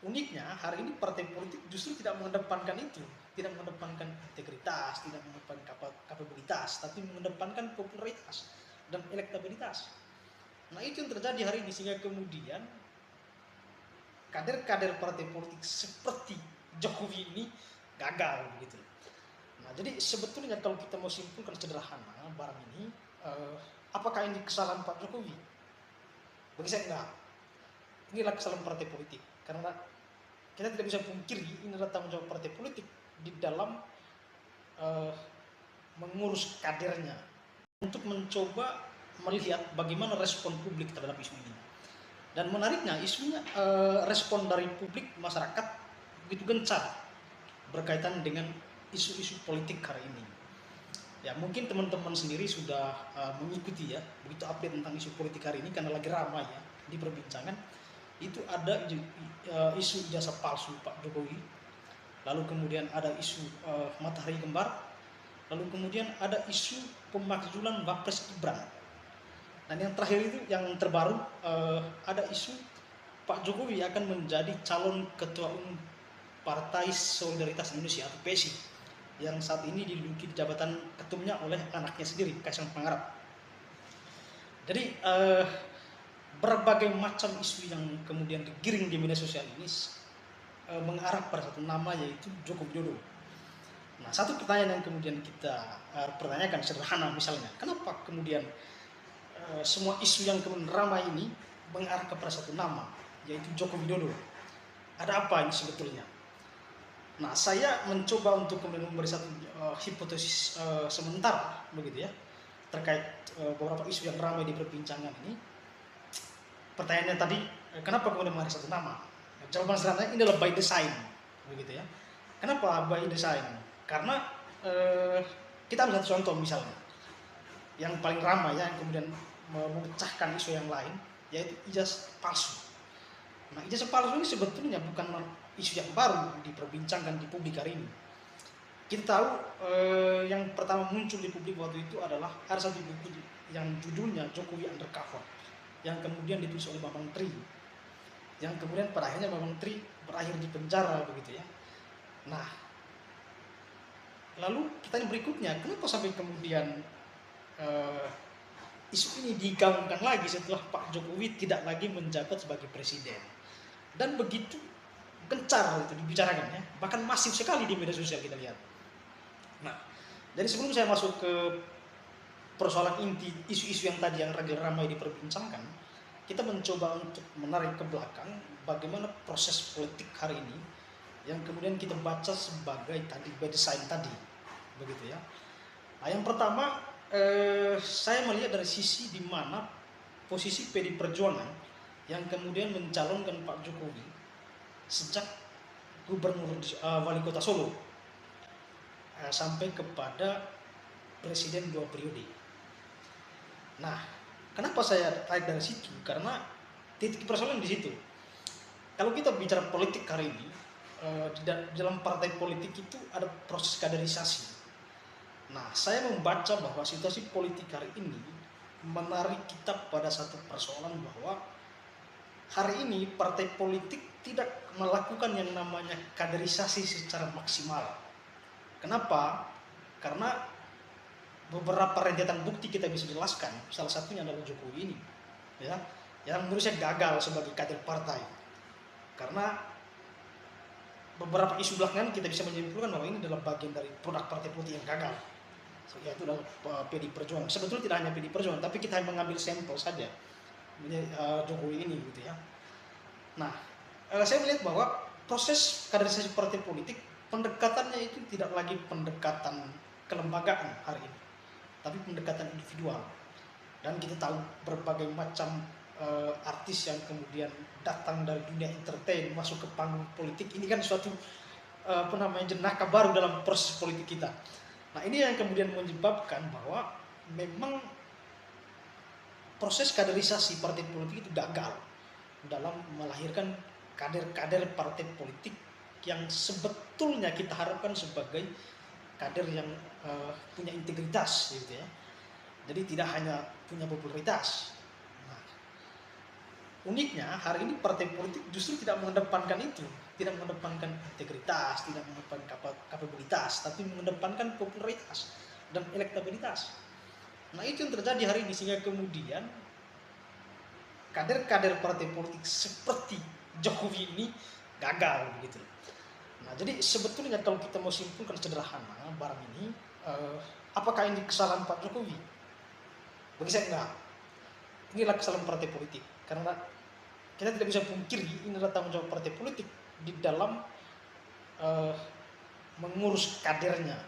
uniknya hari ini partai politik justru tidak mengedepankan itu, tidak mengedepankan integritas, tidak mengedepankan kapabilitas, tapi mengedepankan popularitas dan elektabilitas. Nah itu yang terjadi hari ini, sehingga kemudian kader-kader partai politik seperti Jokowi ini gagal begitu. Nah jadi sebetulnya kalau kita mau simpulkan sederhana barang ini, eh, apakah ini kesalahan Pak Jokowi? Bagi saya enggak. Inilah kesalahan partai politik, karena kita tidak bisa pungkiri ini adalah tanggung jawab partai politik di dalam eh, mengurus kadernya untuk mencoba melihat bagaimana respon publik terhadap isu ini. Dan menariknya isunya, respon dari publik masyarakat begitu gencar berkaitan dengan isu-isu politik hari ini. Ya mungkin teman-teman sendiri sudah mengikuti ya begitu update tentang isu politik hari ini karena lagi ramai ya di perbincangan. Itu ada isu ijazah palsu Pak Jokowi, lalu kemudian ada isu matahari kembar, lalu kemudian ada isu pemakzulan Wapres Gibran. Dan yang terakhir itu yang terbaru, ada isu Pak Jokowi akan menjadi calon ketua umum Partai Solidaritas Indonesia atau PSI yang saat ini diduduki jabatan ketumnya oleh anaknya sendiri, Kaisang Pangarap. Jadi berbagai macam isu yang kemudian digiring di media sosial ini mengarah pada satu nama, yaitu Joko Widodo. Nah, satu pertanyaan yang kemudian kita pertanyakan sederhana misalnya, kenapa kemudian semua isu yang kemudian ramai ini mengarah kepada satu nama, yaitu Joko Widodo? Ada apa ini sebetulnya? Nah, saya mencoba untuk kemudian memberi satu hipotesis sementara begitu ya terkait beberapa isu yang ramai di perbincangan ini. Pertanyaannya tadi, kenapa kemudian mengarah satu nama? Jawaban sederhananya ini adalah by design, begitu ya. Kenapa by design? Karena kita ambil satu contoh misalnya, yang paling ramai ya, yang kemudian memecahkan isu yang lain, yaitu ijazah palsu. Nah, ijazah palsu ini sebetulnya bukan isu yang baru diperbincangkan di publik hari ini. Kita tahu yang pertama muncul di publik waktu itu adalah ada satu buku yang judulnya Jokowi Undercover, yang kemudian ditulis oleh Bambang Tri, yang kemudian pada akhirnya Bambang Tri berakhir di penjara begitu ya. Nah, lalu pertanyaan berikutnya, kenapa sampai kemudian uh, isu ini digaungkan lagi setelah Pak Jokowi tidak lagi menjabat sebagai presiden? Dan begitu gencar itu dibicarakan ya, bahkan masif sekali di media sosial kita lihat. Nah, jadi sebelum saya masuk ke persoalan inti isu-isu yang tadi yang ramai diperbincangkan, kita mencoba untuk menarik ke belakang bagaimana proses politik hari ini yang kemudian kita baca sebagai tadi by design tadi, begitu ya. Nah, yang pertama, saya melihat dari sisi di mana posisi PD Perjuangan yang kemudian mencalonkan Pak Jokowi sejak gubernur wali kota Solo sampai kepada presiden 2 periode. Nah, kenapa saya tarik dari situ? Karena titik persoalan di situ. Kalau kita bicara politik hari ini, di dalam partai politik itu ada proses kaderisasi. Nah, saya membaca bahwa situasi politik hari ini menarik kita pada satu persoalan bahwa hari ini partai politik tidak melakukan yang namanya kaderisasi secara maksimal. Kenapa? Karena beberapa rentetan bukti kita bisa jelaskan, salah satunya adalah Jokowi ini, ya, yang menurut saya gagal sebagai kader partai. Karena beberapa isu belakangan kita bisa menyimpulkan bahwa ini adalah bagian dari produk partai politik yang gagal, yaitu adalah PD Perjuangan. Sebetulnya tidak hanya PD Perjuangan, tapi kita hanya mengambil sampel saja Jokowi ini, gitu ya. Nah, saya melihat bahwa proses kaderisasi partai politik pendekatannya itu tidak lagi pendekatan kelembagaan hari ini, tapi pendekatan individual. Dan kita tahu berbagai macam artis yang kemudian datang dari dunia entertain masuk ke panggung politik ini kan suatu jenaka baru dalam proses politik kita. Nah, ini yang kemudian menyebabkan bahwa memang proses kaderisasi partai politik itu gagal dalam melahirkan kader-kader partai politik yang sebetulnya kita harapkan sebagai kader yang punya integritas, gitu ya. Jadi tidak hanya punya popularitas. Nah, Uniknya hari ini partai politik justru tidak mengedepankan itu, tidak mengedepankan integritas, tidak mengedepankan kapabilitas, tapi mengedepankan popularitas dan elektabilitas. Nah itu yang terjadi hari ini, sehingga kemudian kader-kader partai politik seperti Jokowi ini gagal begitu. Nah jadi sebetulnya kalau kita mau simpulkan sederhana barang ini, apakah ini kesalahan Pak Jokowi? Bagi saya enggak. Inilah kesalahan partai politik, karena kita tidak bisa pungkiri ini adalah tanggung jawab partai politik di dalam mengurus kadernya,